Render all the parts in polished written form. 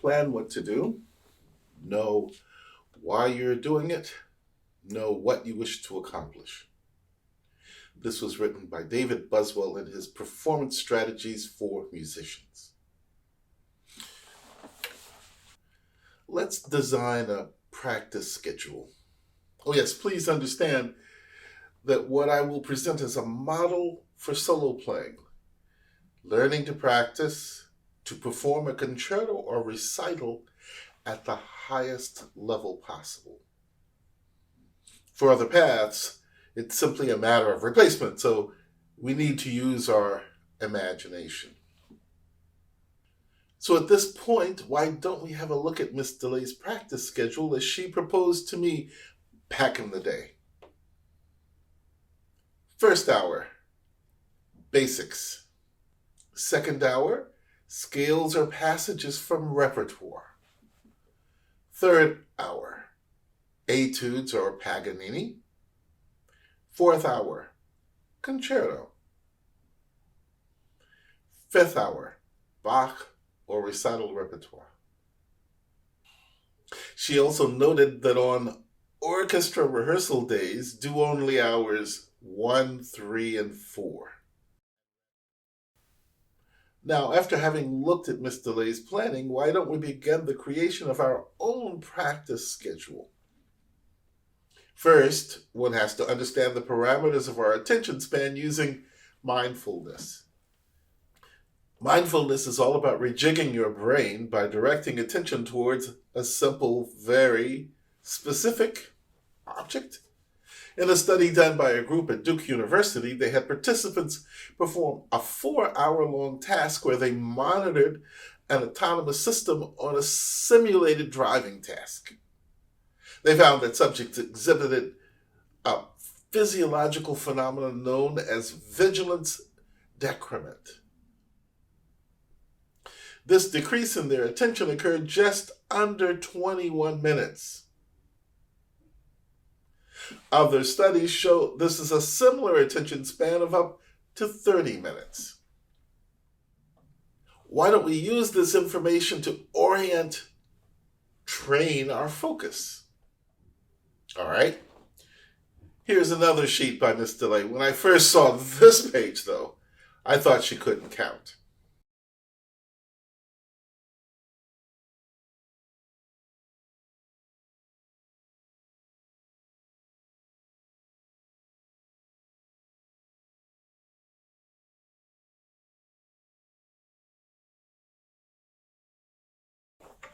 plan what to do, know why you're doing it, know what you wish to accomplish. This was written by David Buswell in his Performance Strategies for Musicians. Let's design a practice schedule. Oh yes, please understand that what I will present is a model for solo playing, learning to practice to perform a concerto or recital at the highest level possible. For other paths, it's simply a matter of replacement, so we need to use our imagination. So at this point, why don't we have a look at Miss DeLay's practice schedule as she proposed to me back in the day. First hour, basics. Second hour, scales or passages from repertoire. Third hour, etudes or Paganini. Fourth hour, concerto. Fifth hour, Bach or recital repertoire. She also noted that on orchestra rehearsal days, do only hours 1, 3, and 4. Now, after having looked at Miss DeLay's planning, why don't we begin the creation of our own practice schedule? First, one has to understand the parameters of our attention span using mindfulness. Mindfulness is all about rejigging your brain by directing attention towards a simple, very specific object. In a study done by a group at Duke University, they had participants perform a 4-hour-long task where they monitored an autonomous system on a simulated driving task. They found that subjects exhibited a physiological phenomenon known as vigilance decrement. This decrease in their attention occurred just under 21 minutes. Other studies show this is a similar attention span of up to 30 minutes. Why don't we use this information to train our focus? All right. Here's another sheet by Miss DeLay. When I first saw this page, though, I thought she couldn't count.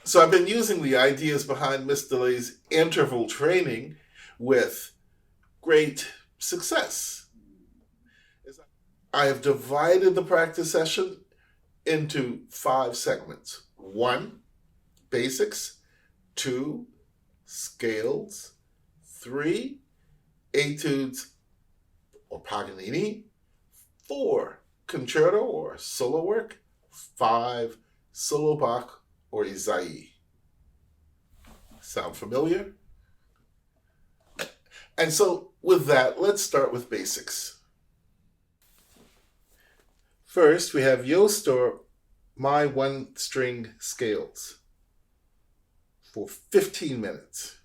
So I've been using the ideas behind Miss DeLay's interval training with great success. I have divided the practice session into 5 segments. 1, basics. 2, scales. 3, etudes or Paganini. 4, concerto or solo work. 5, solo Bach or Izai. Sound familiar? And so with that, let's start with basics. First, we have Yost or My One-String Scales for 15 minutes.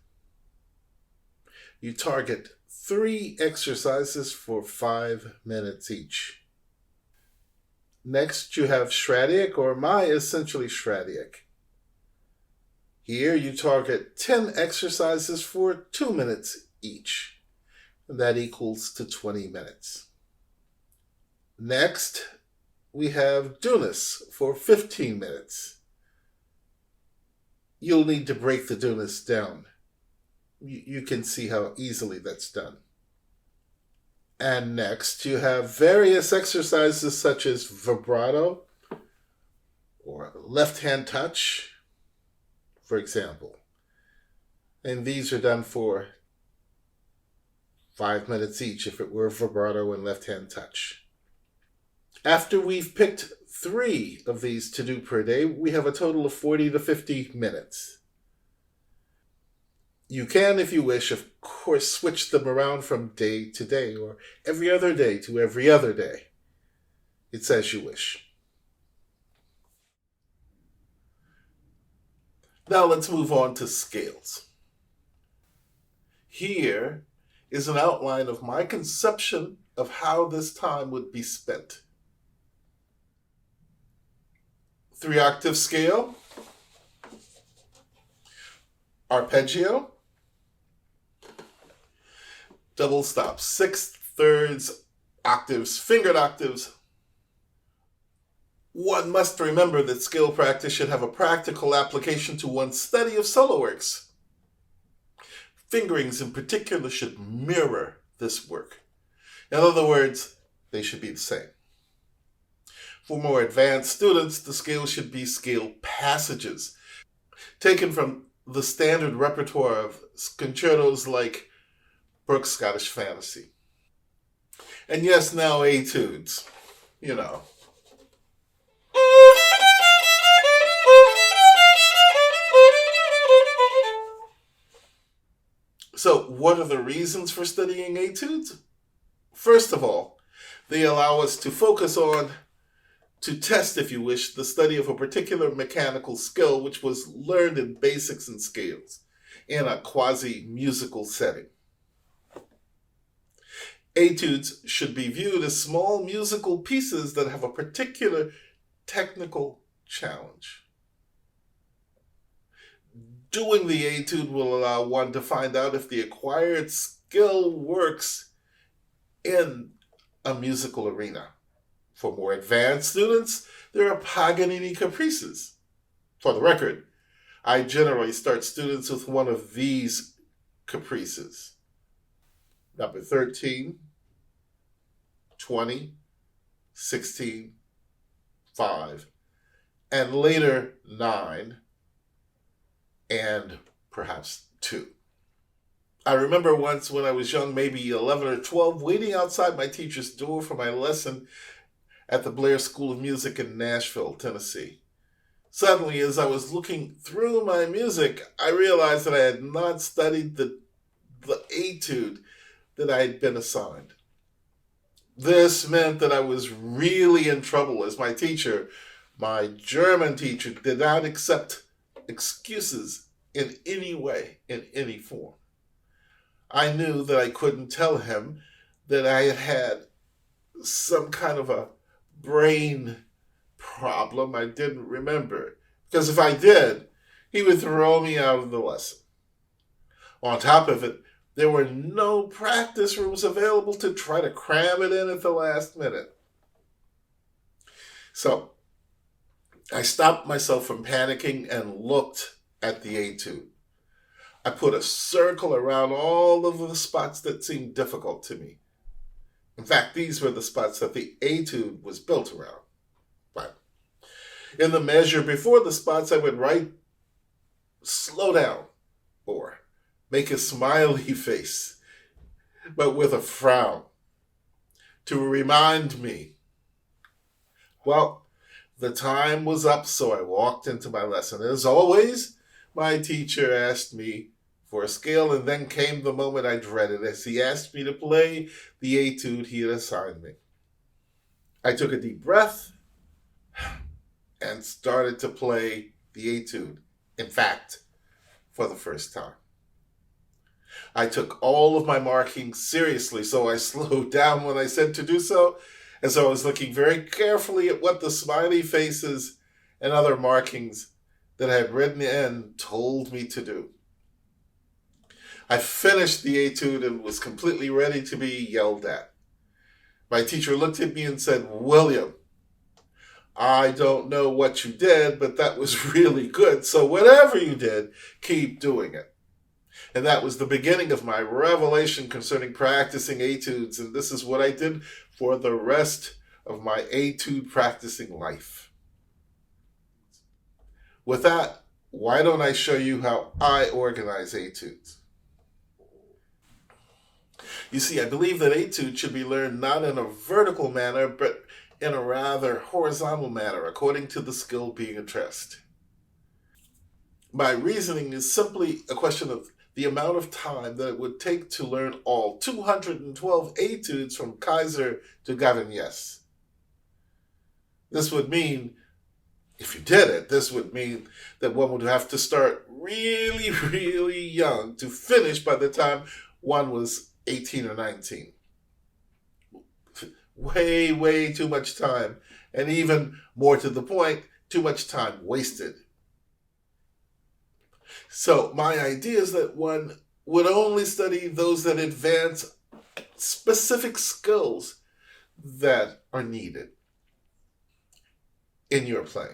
You target 3 exercises for 5 minutes each. Next, you have Shradiak or My Essentially Shradiak. Here you target 10 exercises for 2 minutes each. And that equals to 20 minutes. Next, we have Dunas for 15 minutes. You'll need to break the Dunas down. You can see how easily that's done. And next, you have various exercises such as vibrato or left-hand touch, for example. And these are done for 5 minutes each if it were vibrato and left-hand touch. After we've picked 3 of these to do per day, we have a total of 40 to 50 minutes. You can, if you wish, of course, switch them around from day to day or every other day to every other day. It's as you wish. Now let's move on to scales. Here is an outline of my conception of how this time would be spent. 3-octave scale, arpeggio, double stop, 6/3 octaves, fingered octaves. One must remember that scale practice should have a practical application to one's study of solo works. Fingerings in particular should mirror this work. In other words, they should be the same. For more advanced students, the scale should be scale passages, taken from the standard repertoire of concertos like Brooks' Scottish Fantasy. And yes, now etudes, you know. So, what are the reasons for studying etudes? First of all, they allow us to focus on, to test, if you wish, the study of a particular mechanical skill which was learned in basics and scales in a quasi-musical setting. Etudes should be viewed as small musical pieces that have a particular technical challenge. Doing the etude will allow one to find out if the acquired skill works in a musical arena. For more advanced students, there are Paganini caprices. For the record, I generally start students with one of these caprices. Number 13, 20, 16, 5, and later 9, and perhaps 2. I remember once when I was young, maybe 11 or 12, waiting outside my teacher's door for my lesson at the Blair School of Music in Nashville, Tennessee. Suddenly, as I was looking through my music, I realized that I had not studied the etude that I had been assigned. This meant that I was really in trouble, as my teacher, my German teacher, did not accept excuses in any way, in any form. I knew that I couldn't tell him that I had had some kind of a brain problem I didn't remember, because if I did, he would throw me out of the lesson. On top of it, there were no practice rooms available to try to cram it in at the last minute. So, I stopped myself from panicking and looked at the etude. I put a circle around all of the spots that seemed difficult to me. In fact, these were the spots that the etude was built around. But in the measure before the spots, I would write, slow down, or make a smiley face, but with a frown, to remind me. Well, the time was up, so I walked into my lesson. As always, my teacher asked me for a scale, and then came the moment I dreaded as he asked me to play the etude he had assigned me. I took a deep breath and started to play the etude. In fact, for the first time. I took all of my markings seriously, so I slowed down when I said to do so, and so I was looking very carefully at what the smiley faces and other markings that I had written in told me to do. I finished the etude and was completely ready to be yelled at. My teacher looked at me and said, "William, I don't know what you did, but that was really good, so whatever you did, keep doing it." And that was the beginning of my revelation concerning practicing etudes, and this is what I did for the rest of my etude practicing life. With that, why don't I show you how I organize etudes? You see, I believe that etude should be learned not in a vertical manner, but in a rather horizontal manner, according to the skill being addressed. My reasoning is simply a question of the amount of time that it would take to learn all 212 etudes from Kaiser to Gavagnès. This would mean If you did it, this would mean that one would have to start really, really young to finish by the time one was 18 or 19. Way, way too much time. And even more to the point, too much time wasted. So, my idea is that one would only study those that advance specific skills that are needed in your play.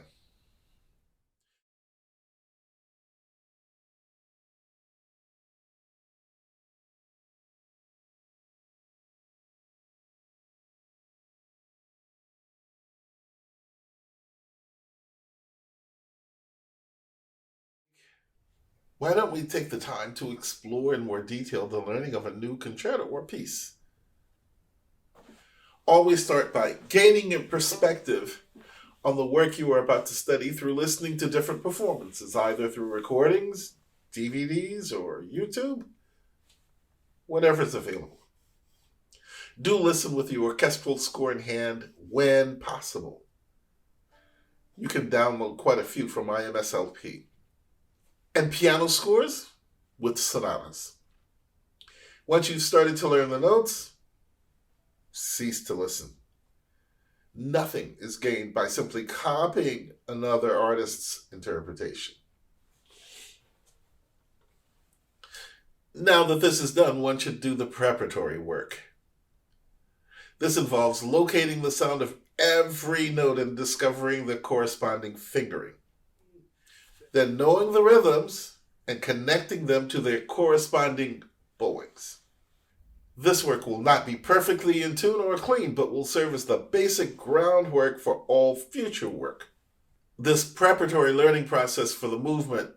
Why don't we take the time to explore in more detail the learning of a new concerto or piece? Always start by gaining a perspective on the work you are about to study through listening to different performances, either through recordings, DVDs, or YouTube, whatever's available. Do listen with the orchestral score in hand when possible. You can download quite a few from IMSLP. And piano scores with sonatas. Once you've started to learn the notes, cease to listen. Nothing is gained by simply copying another artist's interpretation. Now that this is done, one should do the preparatory work. This involves locating the sound of every note and discovering the corresponding fingering. Then knowing the rhythms and connecting them to their corresponding bowings. This work will not be perfectly in tune or clean, but will serve as the basic groundwork for all future work. This preparatory learning process for the movement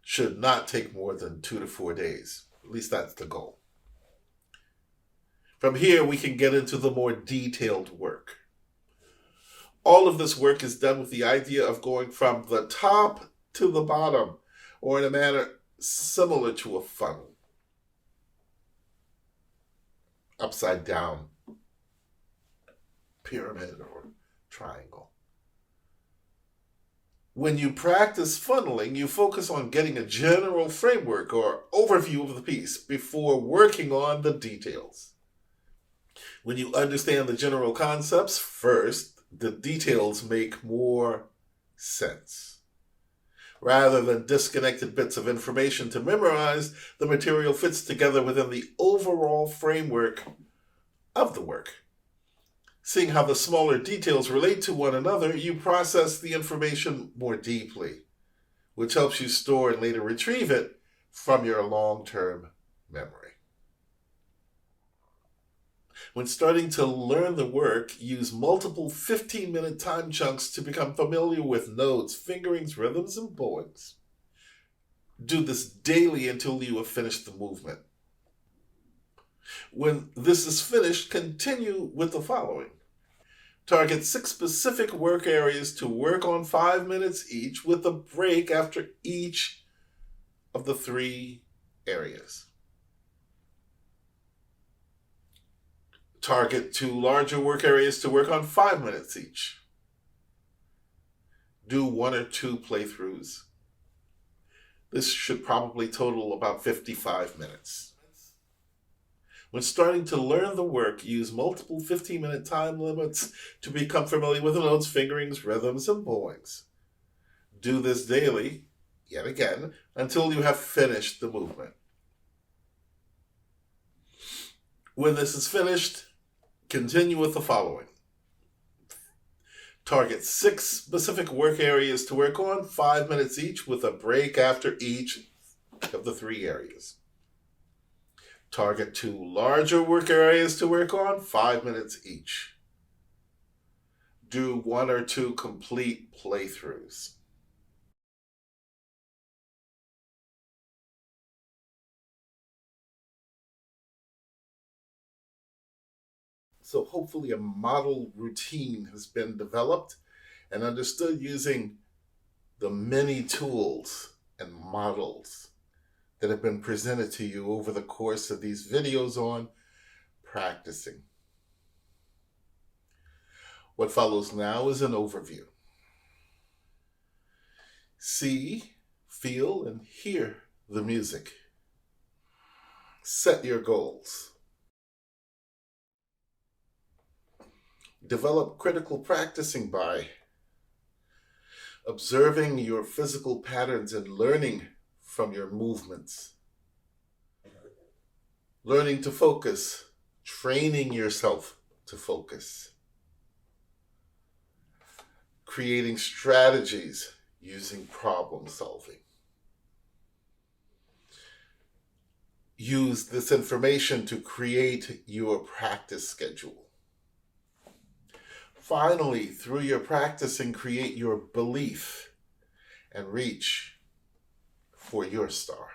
should not take more than 2 to 4 days. At least that's the goal. From here, we can get into the more detailed work. All of this work is done with the idea of going from the top to the bottom, or in a manner similar to a funnel. Upside down, pyramid, or triangle. When you practice funneling, you focus on getting a general framework or overview of the piece before working on the details. When you understand the general concepts first, the details make more sense. Rather than disconnected bits of information to memorize, the material fits together within the overall framework of the work. Seeing how the smaller details relate to one another, you process the information more deeply, which helps you store and later retrieve it from your long-term memory. When starting to learn the work, use multiple 15-minute time chunks to become familiar with notes, fingerings, rhythms, and bowings. Do this daily until you have finished the movement. When this is finished, continue with the following. Target 6 specific work areas to work on 5 minutes each, with a break after each of the 3 areas. Target 2 larger work areas to work on 5 minutes each. Do 1 or 2 playthroughs. This should probably total about 55 minutes. When starting to learn the work, use multiple 15-minute time limits to become familiar with the notes, fingerings, rhythms, and bowings. Do this daily, yet again, until you have finished the movement. When this is finished, continue with the following. Target 6 specific work areas to work on, 5 minutes each, with a break after each of the 3 areas. Target 2 larger work areas to work on, 5 minutes each. Do 1 or 2 complete playthroughs. So hopefully a model routine has been developed and understood using the many tools and models that have been presented to you over the course of these videos on practicing. What follows now is an overview. See, feel, and hear the music. Set your goals. Develop critical practicing by observing your physical patterns and learning from your movements. Learning to focus, training yourself to focus. Creating strategies using problem solving. Use this information to create your practice schedule. Finally, through your practicing, create your belief and reach for your star.